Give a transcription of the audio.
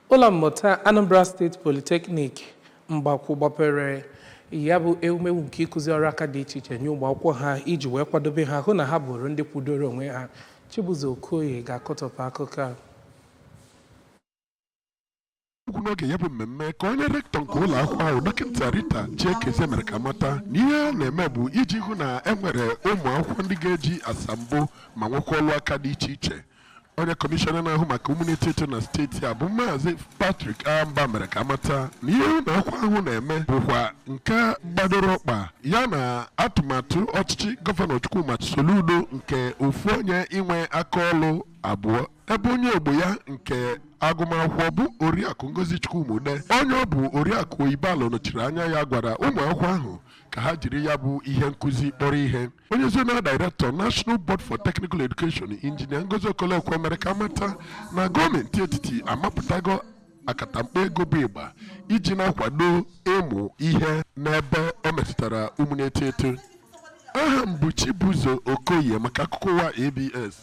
ụlọ mmụta Anambra State Polytechnic Umuakwukwo gbapere ya bụ ewumewu nke ịkụzi ọrụ aka dị iche iche nye ụmụ akwụkwọ ha iji wee kwadobe ha hụ na ha bụrụ ndị kwudoro onwe ha. Chibuzo Okoye ga-akọtọpụ akụkọ a. N'oge ya bụ mmemme ka onye rektọ nke ụlọ akwụkwọ ahụ dọkịta Rita Chiekeze mere ka mata na ihe a na-eme bụ iji hụ na enwere ụmụ akwụkwọ ndị ga-eji asambo ma nwekwa ọrụ aka dị iche iche. Onye kọmishọna na-ahụ maka ụmụnete eto na steeti a bụ Maazị Patrick Amba mere ka mata na ihe ụlọ akwụkwọ ahụ na-eme bụkwa nke gbadoro ọkpa ya na atụmatụ ọchịchị gọvanọ Chukwuma Soludo nke ofu onye inwe aka ọrụ abụọ, ebe onye ogbo ya nke agụmakwụkwọ bụ Oriakụ Ngozi Chukwumude onye ọ bụ Oriakụ Oyibalụ nọchiri anya ya gwara ụmụ akwụkwọ ahụ ka ha jiri ya bụ ihe nkụzi kpọrọ ihe. Onye zonal director National Board for Technical Education Injinia Ngozi Okolekwe mere ka mata na gọọmenti etiti amapụtago akatamkpa ego bụ ịgba iji na-akwado ịmụ ihe n'ebe o metụtara ụmụnete eto. Aha m bụ Chibuzo Okoye maka akụkọ ụwa ABS.